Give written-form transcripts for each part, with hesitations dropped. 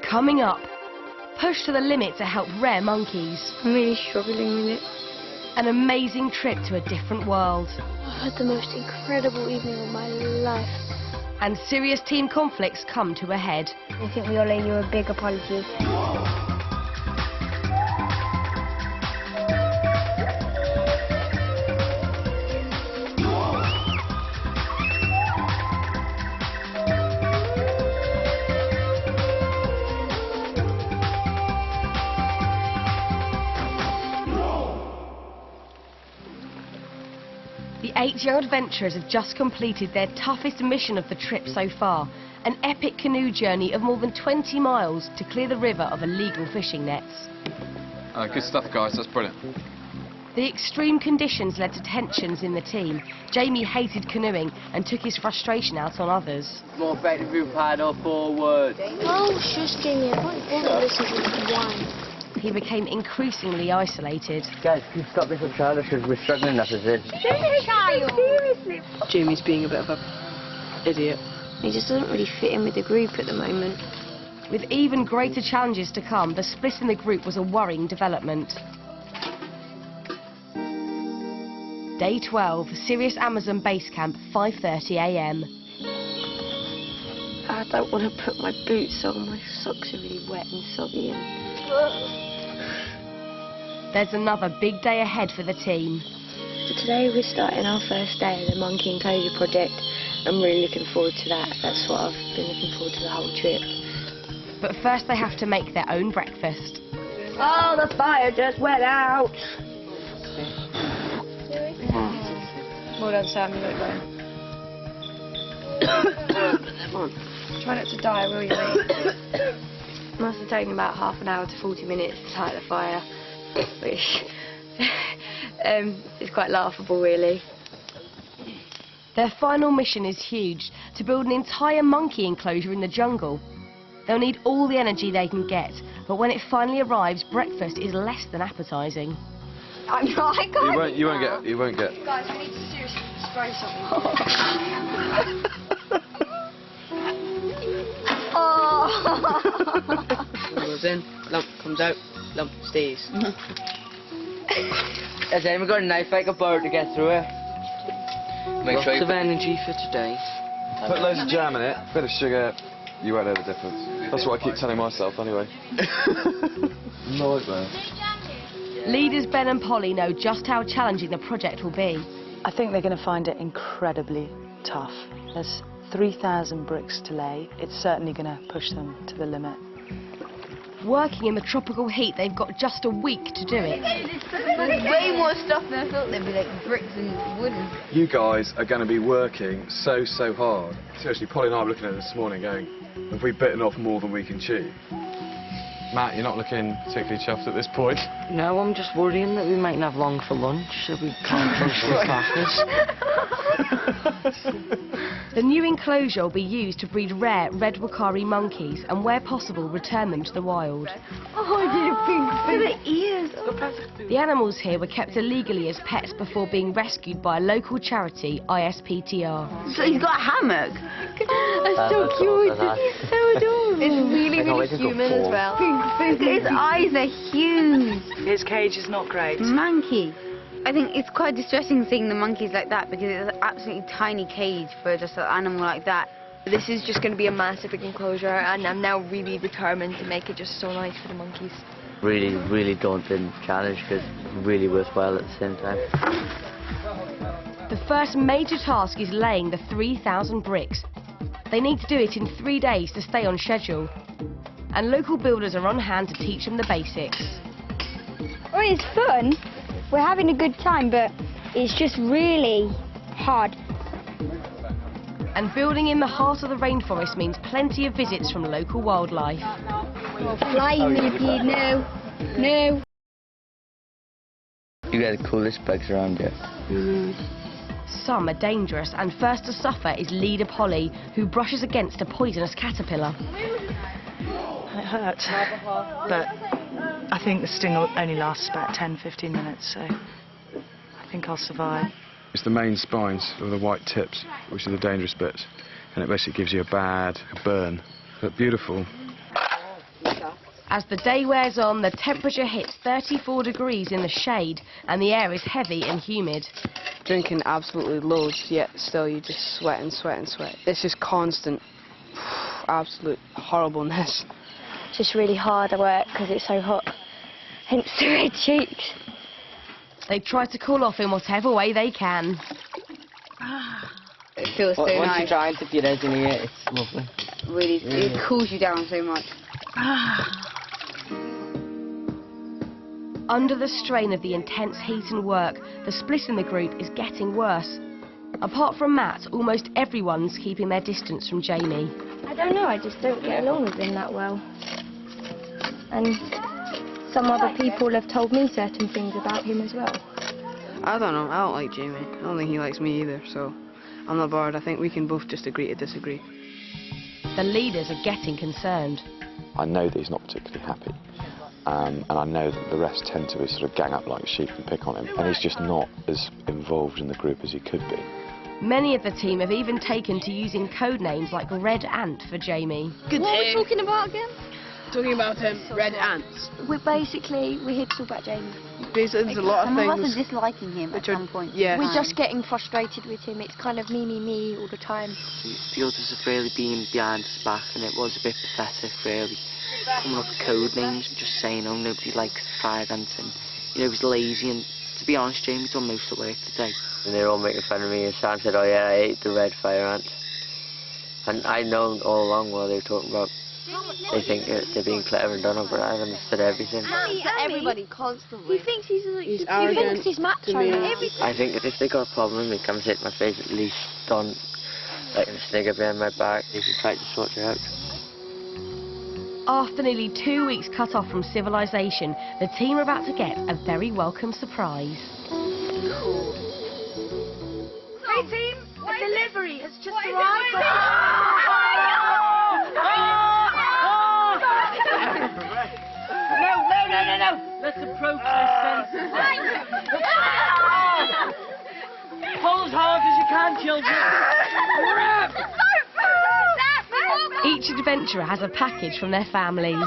Coming up, push to the limit to help rare monkeys. I'm really struggling with it. An amazing trip to a different world. I had the most incredible evening of my life. And serious team conflicts come to a head. I think we all owe you a big apology. The 8 young adventurers have just completed their toughest mission of the trip so far, an epic canoe journey of more than 20 miles to clear the river of illegal fishing nets. Good stuff, guys, that's brilliant. The extreme conditions led to tensions in the team. Jamie hated canoeing and took his frustration out on others. More effective if paddle forward. Oh, shush, Jamie, I can't bother listening to this whine. He became increasingly isolated. Guys, can you stop this on childish because we're struggling enough as is. Seriously? Jamie's being a bit of a idiot. He just doesn't really fit in with the group at the moment. With even greater challenges to come, the split in the group was a worrying development. Day 12, Sirius Amazon Base Camp, 5:30 AM. I don't want to put my boots on. My socks are really wet and soggy. There's another big day ahead for the team. So today we're starting our first day of the Monkey Enclosure project. I'm really looking forward to that. That's what I've been looking forward to the whole trip. But first they have to make their own breakfast. Oh, the fire just went out! Well done, Sam, you look well. Try not to die, will you, mate? Must have taken about half an hour to 40 minutes to light the fire, which is quite laughable, really. Their final mission is huge, to build an entire monkey enclosure in the jungle. They'll need all the energy they can get, but when it finally arrives, breakfast is less than appetizing. I'm not, I can't. You won't get. Guys, we need to seriously spray something. Oh. Goes in, lump comes out, lump stays. Has anyone got a knife like a bird to get through it? Make sure Lots of energy for today. Put loads of jam in it, bit of sugar, you won't know the difference. That's what I keep telling myself anyway. Nightmare. Leaders Ben and Polly know just how challenging the project will be. I think they're going to find it incredibly tough. There's 3,000 bricks to lay. It's certainly going to push them to the limit. Working in the tropical heat, they've got just a week to do it. There's way more stuff than I thought there'd be, like bricks and wooden. You guys are going to be working so hard. Seriously, Polly and I were looking at it this morning going, have we bitten off more than we can chew? Matt, you're not looking particularly chuffed at this point. No, I'm just worrying that we mightn't have long for lunch, so we can't finish the crackers. The new enclosure will be used to breed rare red Wakari monkeys and, where possible, return them to the wild. Oh, I did a pink for the ears. The animals here were kept illegally as pets before being rescued by a local charity, ISPTR. So he's got a hammock. That's so cute. He's so adorable. It's really human as well. His eyes are huge. His cage is not great. Monkey. I think it's quite distressing seeing the monkeys like that because it's an absolutely tiny cage for just an animal like that. This is just going to be a massive enclosure, and I'm now really determined to make it just so nice for the monkeys. Really daunting challenge, because really worthwhile at the same time. The first major task is laying the 3,000 bricks. They need to do it in 3 days to stay on schedule. And local builders are on hand to teach them the basics. Oh, it's fun. We're having a good time, but it's just really hard. And building in the heart of the rainforest means plenty of visits from local wildlife. Oh, flying millipede, no. You get the coolest bugs around here. Some are dangerous, and first to suffer is leader Polly, who brushes against a poisonous caterpillar. It hurt, but I think the sting only lasts about 10-15 minutes, so I think I'll survive. It's the main spines of the white tips, which are the dangerous bits, and it basically gives you a bad burn, but beautiful. As the day wears on, the temperature hits 34 degrees in the shade and the air is heavy and humid. Drinking absolutely loads, yet still you just sweat and sweat and sweat. It's just constant, absolute horribleness. Just really hard work because it's so hot. Hence the red cheeks. They try to cool off in whatever way they can. It feels so Once nice. you try and dip your head in here, it's lovely. Really, it cools you down so much. Under the strain of the intense heat and work, the split in the group is getting worse. Apart from Matt, almost everyone's keeping their distance from Jamie. I don't know, I just don't get along with him that well. And some other people have told me certain things about him as well. I don't know, I don't like Jamie. I don't think he likes me either, so I'm not bothered. I think we can both just agree to disagree. The leaders are getting concerned. I know that he's not particularly happy, and I know that the rest tend to sort of gang up like sheep and pick on him, and he's just not as involved in the group as he could be. Many of the team have even taken to using code names like Red Ant for Jamie. What are we talking about again? Talking about red ants. We're here to talk about Jamie. Basically, there's a lot of Some of us things. are disliking him at some point. Yeah. We're just getting frustrated with him. It's kind of me all the time. The others have really been behind his back, and it was a bit pathetic, really. Coming up with code names and just saying, oh, nobody likes the fire ant, and, you know, he was lazy, and to be honest, Jamie's done most of the work today. And they were all making fun of me, and Sam said, oh yeah, I hate the red fire ant. And I'd known all along what they were talking about. They think they're being clever and done, but I've understood everything. Everybody constantly. He thinks he's arrogant thinks he's macho. to me. I think that if they got a problem, they come sit in my face, at least don't like a snigger behind my back. They should try to sort it out. After nearly 2 weeks cut off from civilization, the team are about to get a very welcome surprise. Hey team, a delivery has just arrived. No! Let's approach this sensibly. Pull as hard as you can, children. Each adventurer has a package from their families. I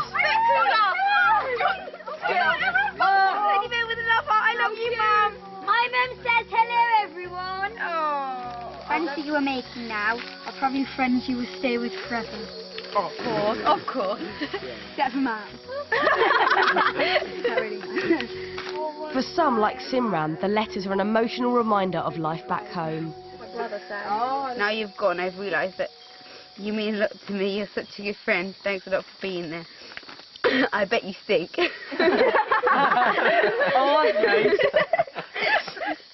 love you, Mum. My mum says hello, everyone. Friends that you are making now are probably friends you will stay with forever. Of course. Except for Mum. For some, like Simran, the letters are an emotional reminder of life back home. Now you've gone, I've realised that you mean a lot to me. You're such a good friend. Thanks a lot for being there. I bet you stink. Oh, that's nice.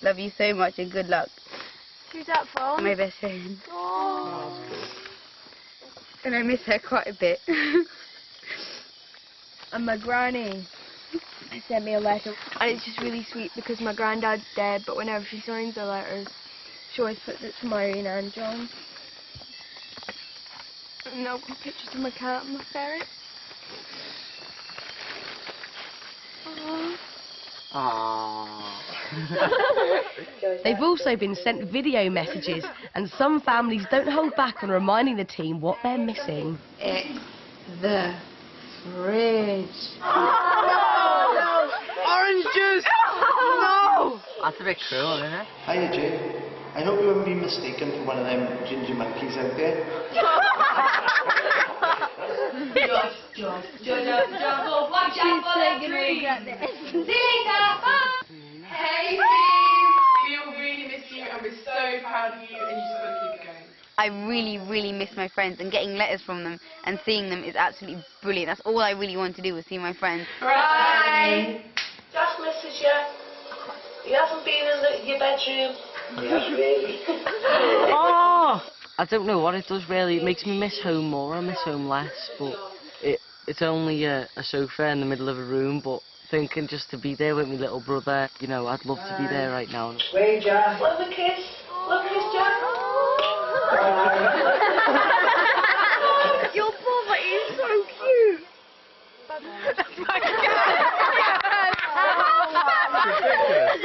Love you so much and good luck. Who's that from? My best friend. And I miss her quite a bit. And my granny sent me a letter. And it's just really sweet because my granddad's dead, but whenever she signs her letters, she always puts it to Marina and John. And I've got pictures of my cat and my ferret. They've also been sent video messages, and some families don't hold back on reminding the team what they're missing. It's the fridge. No! Orange juice! No! That's a bit cruel, isn't it? Hiya, Jay. I hope you haven't been mistaken for one of them ginger monkeys out there. Hey team, we all really miss you and we're so proud of you and you just got to keep it going. I really miss my friends, and getting letters from them and seeing them is absolutely brilliant. That's all I really want to do, was see my friends. Right. Just misses you. You haven't been in your bedroom. Yeah, really. Oh! I don't know what it does really. It makes me miss home more. I miss home less, but it's only a sofa in the middle of a room, but thinking just to be there with my little brother, you know, I'd love to be there right now. Wait, Jack. Love a kiss. Love a kiss, Jack. Your brother is so cute.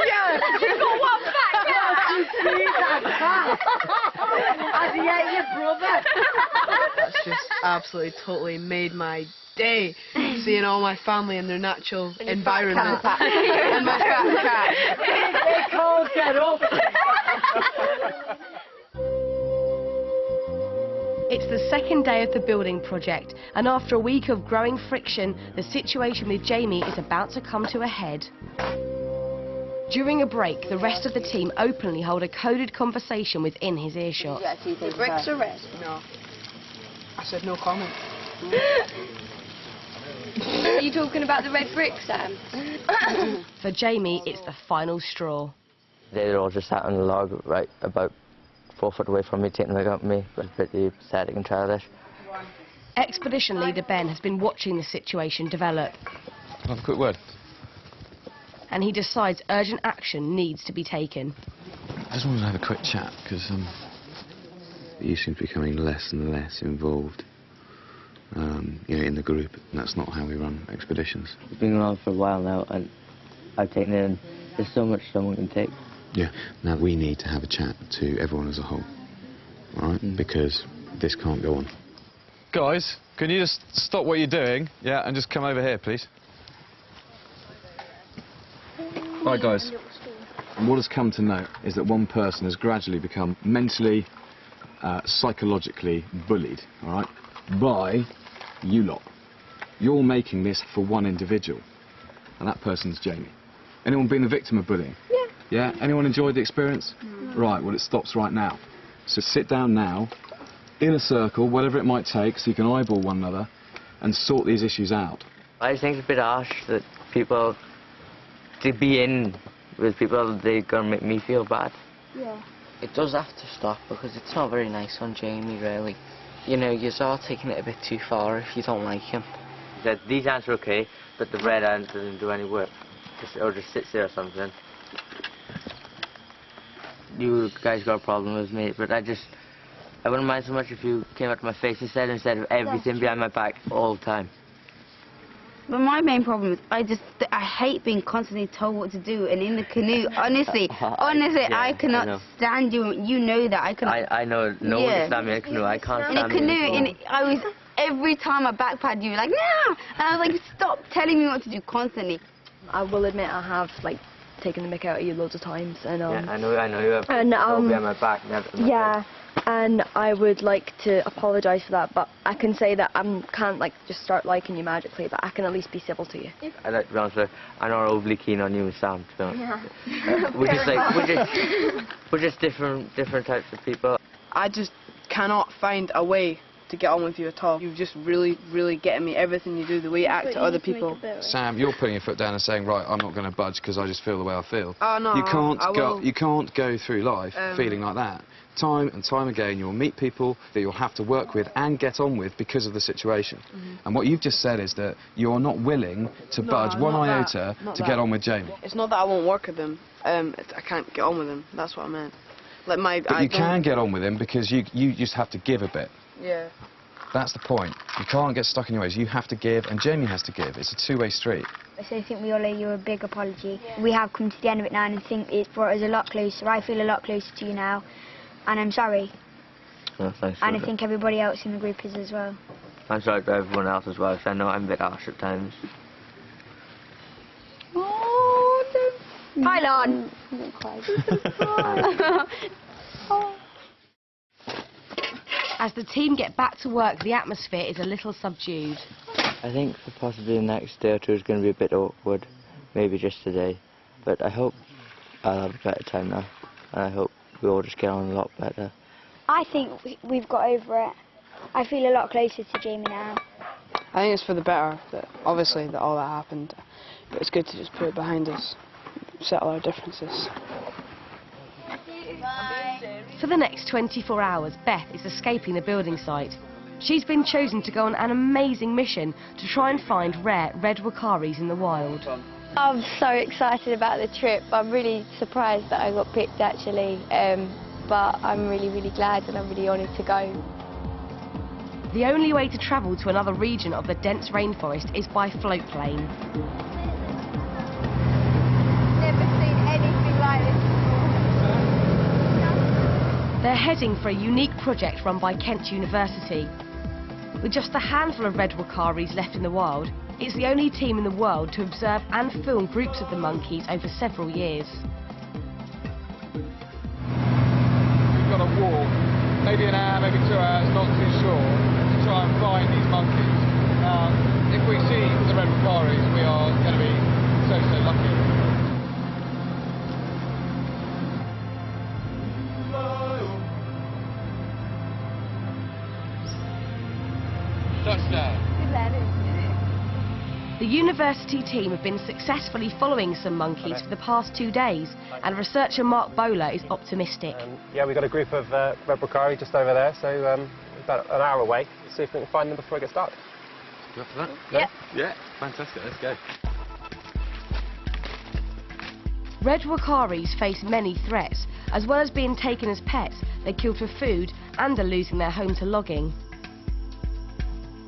Yeah, you got one back now. Has he ate your brother? That's just absolutely, totally made my day, seeing all my family in their natural environment. And my fat cat. They can't get up. It's the second day of the building project, and after a week of growing friction, the situation with Jamie is about to come to a head. During a break, the rest of the team openly hold a coded conversation within his earshot. The bricks are red. No. I said no comment. Are you talking about the red bricks, Sam? For Jamie, it's the final straw. They're all just sat on the log right about 4 foot away from me, taking a look at me. It was pretty pathetic and childish. Expedition leader Ben has been watching the situation develop. Can I have a quick word? And he decides urgent action needs to be taken. I just wanted to have a quick chat, because you seem to be becoming less and less involved, you know, in the group, and that's not how we run expeditions. It's been around for a while now, and I've taken in, there's so much someone can take. Yeah, now we need to have a chat to everyone as a whole, all right? Because this can't go on. Guys, can you just stop what you're doing, yeah, and just come over here, please? Right, guys, and what has come to note is that one person has gradually become mentally, psychologically bullied, all right, by you lot. You're making this for one individual, and that person's Jamie. Anyone been the victim of bullying? Yeah. Yeah? Anyone enjoyed the experience? No. Right, well, it stops right now. So sit down now, in a circle, whatever it might take, so you can eyeball one another, and sort these issues out. I think it's a bit harsh that people, to be in with people, they're going to make me feel bad. Yeah. It does have to stop, because it's not very nice on Jamie, really. You know, you are taking it a bit too far if you don't like him. That these ants are okay, but the red ant doesn't do any work. Or just sits there or something. You guys got a problem with me, but I wouldn't mind so much if you came up to my face instead of everything behind my back all the time. But my main problem is I hate being constantly told what to do, and in the canoe, honestly, I cannot stand you. You know that I cannot. I know no one can stand me in a canoe. I can't stand in a canoe. Every time I backpaddled, you were like, nah, and I was like, stop telling me what to do constantly. I will admit I have taken the mick out of you loads of times, and yeah, I know you have. And behind my back. Yeah. And I would like to apologise for that, but I can say that I can't just start liking you magically, but I can at least be civil to you. I'd like to be honest with you, I'm not overly keen on you and Sam, to be honest. Yeah. We're just different types of people. I just cannot find a way to get on with you at all. You're just really, really getting me. Everything you do, the way you act to other people. Sam, you're putting your foot down and saying, right, I'm not going to budge because I just feel the way I feel. Oh no, you can't go through life feeling like that. Time and time again, you'll meet people that you'll have to work with and get on with because of the situation. And what you've just said is that you're not willing to budge one iota to get on with Jamie. It's not that I won't work with him. I can't get on with him. That's what I meant. But you can get on with him because you just have to give a bit. Yeah. That's the point. You can't get stuck in your ways. You have to give, and Jamie has to give. It's a two-way street. So I think we all owe you a big apology. We have come to the end of it now, and I think it's brought us a lot closer. I feel a lot closer to you now, and I'm sorry. Oh, thanks. And I think everybody else in the group is as well. I'm sorry to everyone else as well, because I know I'm a bit harsh at times. Pylon! As the team get back to work, the atmosphere is a little subdued. I think for possibly the next day or two is going to be a bit awkward, maybe just today. But I hope I'll have a better time now, and I hope we all just get on a lot better. I think we've got over it. I feel a lot closer to Jamie now. I think it's for the better, obviously, that all that happened. But it's good to just put it behind us, settle our differences. For the next 24 hours, Beth is escaping the building site. She's been chosen to go on an amazing mission to try and find rare red wakaris in the wild. I'm so excited about the trip. I'm really surprised that I got picked, actually. But I'm really, really glad, and I'm really honoured to go. The only way to travel to another region of the dense rainforest is by float plane. Never seen anything like this before. They're heading for a unique project run by Kent University. With just a handful of red wakaris left in the wild, it's the only team in the world to observe and film groups of the monkeys over several years. We've got to walk, maybe an hour, maybe 2 hours, not too sure, to try and find these monkeys. If we see the red wakaris, we are going to be so lucky. Touchdown. The university team have been successfully following some monkeys for the past 2 days, and researcher Mark Bowler is optimistic. Yeah, we've got a group of red wakari just over there, so about an hour away. Let's see if we can find them before it gets dark. You up for that? Yeah. Yeah, fantastic, let's go. Red wakaris face many threats. As well as being taken as pets, they're killed for food and are losing their home to logging.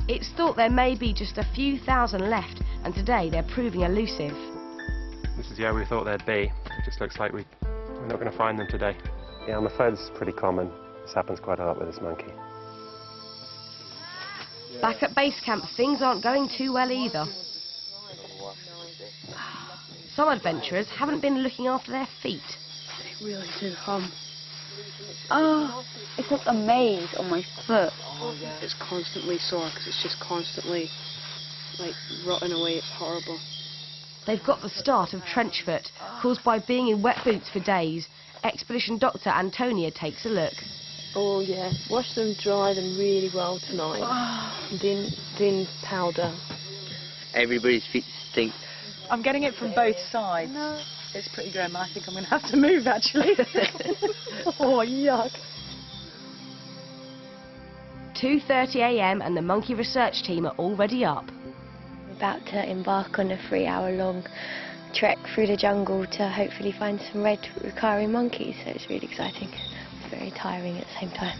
It's thought there may be just a few thousand left, and today they're proving elusive. This is the area we thought they'd be. It just looks like we're not going to find them today. Yeah, I'm afraid this is pretty common. This happens quite a lot with this monkey. Back at base camp, things aren't going too well either. Some adventurers haven't been looking after their feet. They really do hum. Oh, it's like a maze on my foot. It's constantly sore because it's just constantly like rotting away. It's horrible. They've got the start of trench foot, caused by being in wet boots for days. Expedition Doctor Antonia takes a look. Oh yeah, wash them, dry them really well tonight. Then powder. Everybody's feet stink. I'm getting it from both sides. No. It's pretty grim. I think I'm going to have to move, actually. Oh, yuck. 2:30 AM and the monkey research team are already up. We're about to embark on a 3-hour-long trek through the jungle to hopefully find some red wakari monkeys, so it's really exciting. Very tiring at the same time.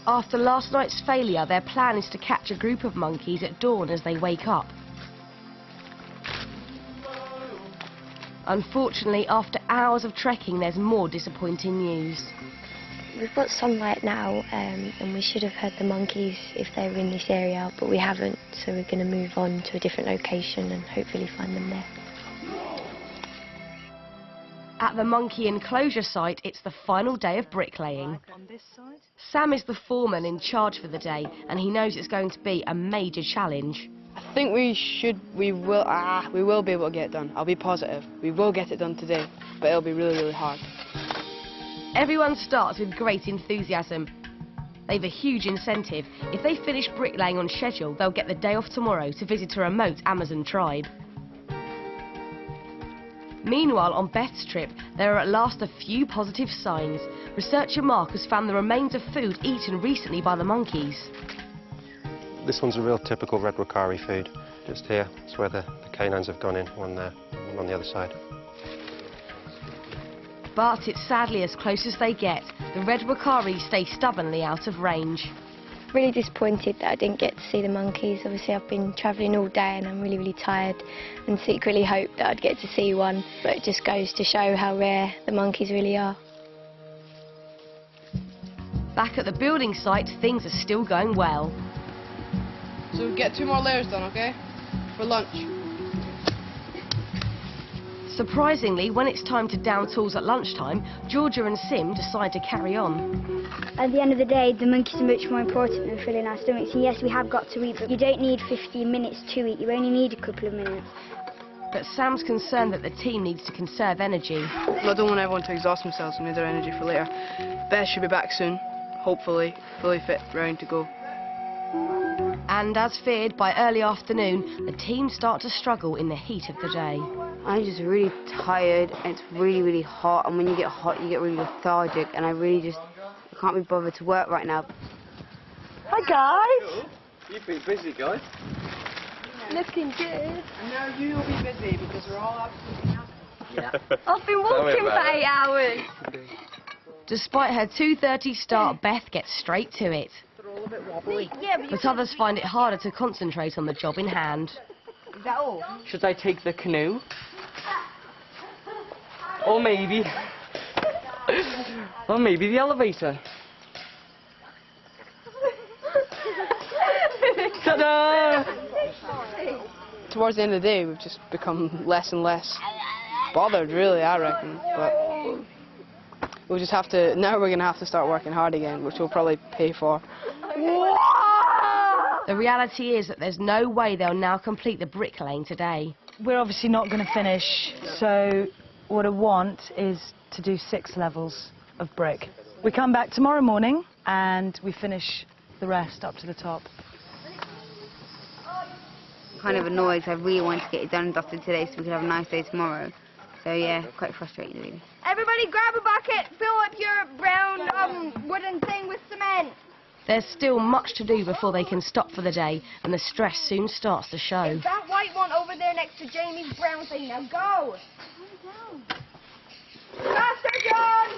After last night's failure, their plan is to catch a group of monkeys at dawn as they wake up. Unfortunately, after hours of trekking, there's more disappointing news. We've got sunlight now, and we should have heard the monkeys if they were in this area, but we haven't, so we're going to move on to a different location and hopefully find them there. At the monkey enclosure site, it's the final day of bricklaying. Sam is the foreman in charge for the day, and he knows it's going to be a major challenge. I think we will be able to get it done. I'll be positive. We will get it done today, but it'll be really, really hard. Everyone starts with great enthusiasm. They've a huge incentive. If they finish bricklaying on schedule, they'll get the day off tomorrow to visit a remote Amazon tribe. Meanwhile, on Beth's trip, there are at last a few positive signs. Researcher Mark has found the remains of food eaten recently by the monkeys. This one's a real typical red wakari food. Just here, it's where the canines have gone in, one there, one on the other side. But it's sadly as close as they get. The red wakari stay stubbornly out of range. Really disappointed that I didn't get to see the monkeys. Obviously I've been travelling all day and I'm really, really tired, and secretly hoped that I'd get to see one, but it just goes to show how rare the monkeys really are. Back at the building site, things are still going well. So get 2 more layers done, okay? For lunch. Surprisingly, when it's time to down tools at lunchtime, Georgia and Sim decide to carry on. At the end of the day, the monkeys are much more important than filling our stomachs. And yes, we have got to eat, but you don't need 15 minutes to eat. You only need a couple of minutes. But Sam's concerned that the team needs to conserve energy. I don't want everyone to exhaust themselves and need their energy for later. Beth should be back soon, hopefully, fully fit, raring to go. And as feared, by early afternoon, the team start to struggle in the heat of the day. I'm just really tired, and it's really, really hot, and when you get hot, you get really lethargic, and I can't be bothered to work right now. Hi, guys! You've been busy, guys. Looking good. And now you'll be busy because we're all absolutely happy. Yeah. I've been walking for 8 hours. Despite her 2:30 start, Beth gets straight to it. They're all a bit wobbly. But others find it harder to concentrate on the job in hand. Is that all? Should I take the canoe? Or maybe the elevator. Towards the end of the day, we've just become less and less bothered, really, I reckon. But we'll just have to, now we're going to have to start working hard again, which we'll probably pay for. The reality is that there's no way they'll now complete the bricklaying today. We're obviously not going to finish, so what I want is to do 6 levels of brick. We come back tomorrow morning and we finish the rest up to the top. Kind of annoyed because I really wanted to get it done and dusted today so we could have a nice day tomorrow. So yeah, quite frustrating really. Everybody grab a bucket, fill up your brown wooden thing with cement. There's still much to do before they can stop for the day, and the stress soon starts to show. It's that white one over there next to Jamie's brown thing. Now go! Faster, John!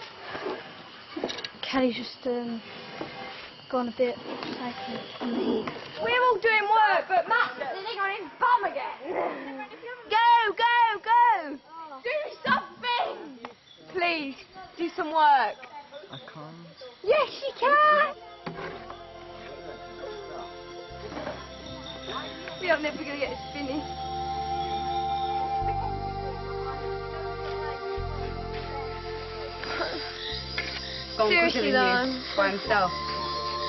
Kelly's just gone a bit psychic on the heat. We're all doing work, but Matt's sitting on his bum again. Go, go, go! Do something! Please, do some work. I can't. Yes, you can! We are never going to get it finished. Seriously though. By himself.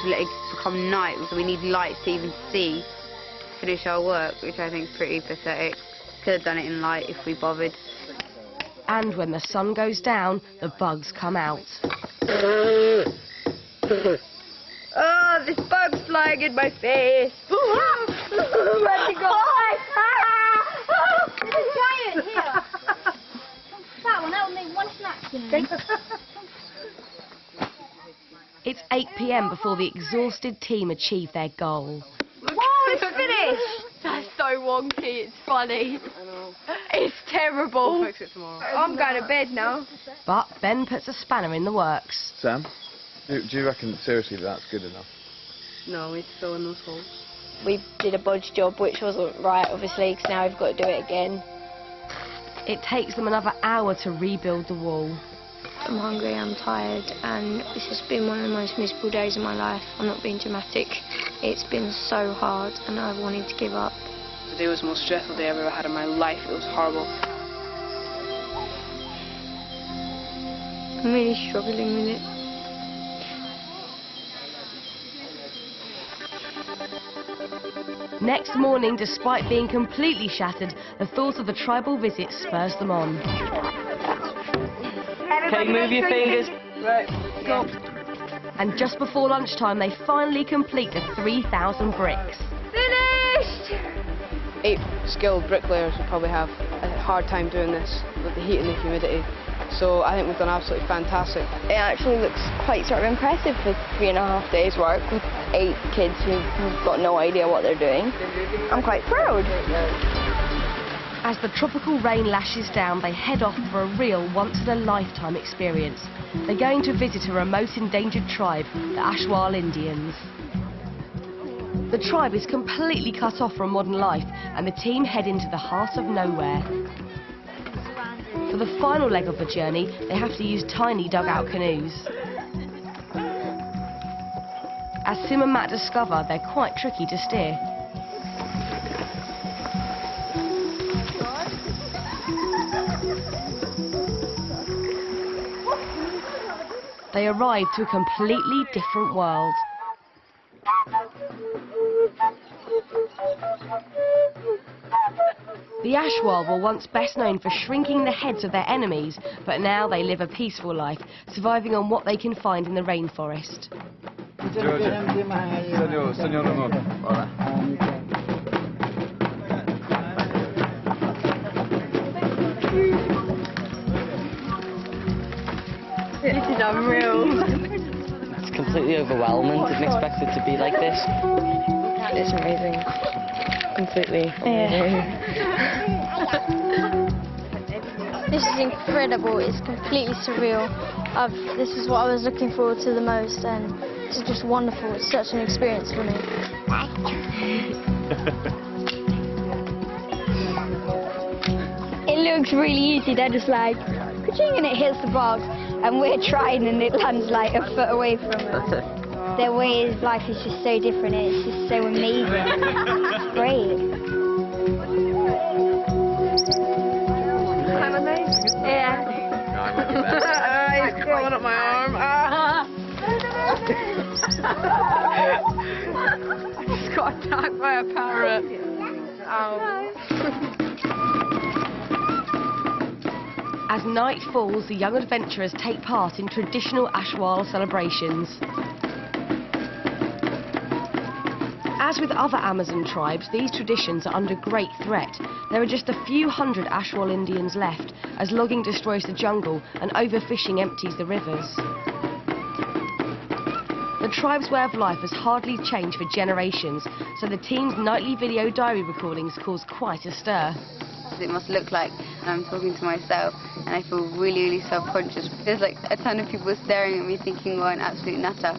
To let it become night, because we need lights to even see to finish our work, which I think is pretty pathetic. Could have done it in light if we bothered. And when the sun goes down, the bugs come out. Oh, this bug's flying in my face. Where'd you go? There's a giant here. That one, that'll make one snack, you know. It's 8 p.m. before the exhausted team achieve their goal. Whoa, it's finished! That's so wonky, it's funny. I know. It's terrible. We'll fix it tomorrow. I'm going to bed now. But Ben puts a spanner in the works. Sam, do you reckon seriously that's good enough? No, we need to fill in those holes. We did a bodge job, which wasn't right, obviously, because now we've got to do it again. It takes them another hour to rebuild the wall. I'm hungry, I'm tired, and this has been one of the most miserable days of my life. I'm not being dramatic. It's been so hard, and I wanted to give up. Today was the most stressful day I've ever had in my life. It was horrible. I'm really struggling with it. Next morning, despite being completely shattered, the thought of the tribal visit spurs them on. Okay, move your fingers. Right. Go. And just before lunchtime, they finally complete the 3,000 bricks. Finished! 8 skilled bricklayers would probably have a hard time doing this with the heat and the humidity. So I think we've done absolutely fantastic. It actually looks quite sort of impressive for 3.5 days work with 8 kids who've got no idea what they're doing. I'm quite proud. As the tropical rain lashes down, they head off for a real once-in-a-lifetime experience. They're going to visit a remote endangered tribe, the Ashwal Indians. The tribe is completely cut off from modern life, and the team head into the heart of nowhere. For the final leg of the journey, they have to use tiny dugout canoes. As Sim and Matt discover, they're quite tricky to steer. They arrive to a completely different world. The Ashwal were once best known for shrinking the heads of their enemies, but now they live a peaceful life, surviving on what they can find in the rainforest. This is unreal. It's completely overwhelming. Didn't expect it to be like this. It's amazing. Completely amazing. This is incredible. It's completely surreal. This is what I was looking forward to the most, and it's just wonderful. It's such an experience for me. It looks really easy. They're just like, ka-ching, and it hits the box, and we're trying, and it lands like a foot away from it. Their way of life is just so different. It's just so amazing. It's great. Climb on those? Yeah. He's crawling up my arm. I just got attacked by a parrot. Ow. As night falls, the young adventurers take part in traditional Ashwal celebrations. As with other Amazon tribes, these traditions are under great threat. There are just a few hundred Ashwal Indians left, as logging destroys the jungle and overfishing empties the rivers. The tribe's way of life has hardly changed for generations, so the team's nightly video diary recordings cause quite a stir. It must look like I'm talking to myself, and I feel really, really self-conscious. There's like a ton of people staring at me thinking, well, an absolute nutter.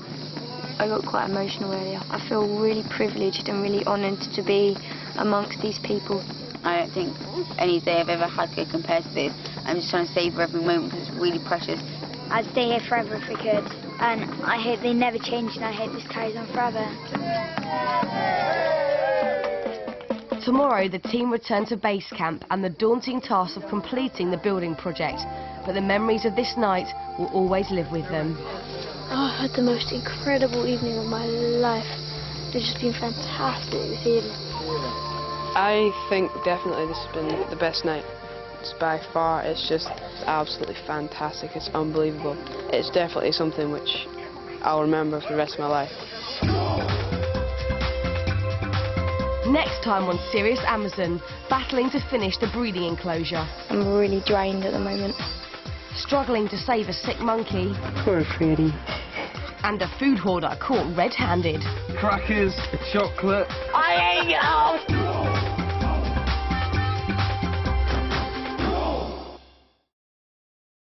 I got quite emotional earlier. I feel really privileged and really honoured to be amongst these people. I don't think any day I've ever had could compare to this. I'm just trying to savour every moment because it's really precious. I'd stay here forever if we could, and I hope they never change, and I hope this carries on forever. Tomorrow, the team return to base camp and the daunting task of completing the building project, but the memories of this night will always live with them. Oh, I had the most incredible evening of my life. It's just been fantastic this evening. I think definitely this has been the best night. It's by far, it's just absolutely fantastic. It's unbelievable. It's definitely something which I'll remember for the rest of my life. Next time on Serious Amazon, battling to finish the breeding enclosure. I'm really drained at the moment. Struggling to save a sick monkey. Poor Freddy. And a food hoarder caught red-handed. Crackers, chocolate. I hate you!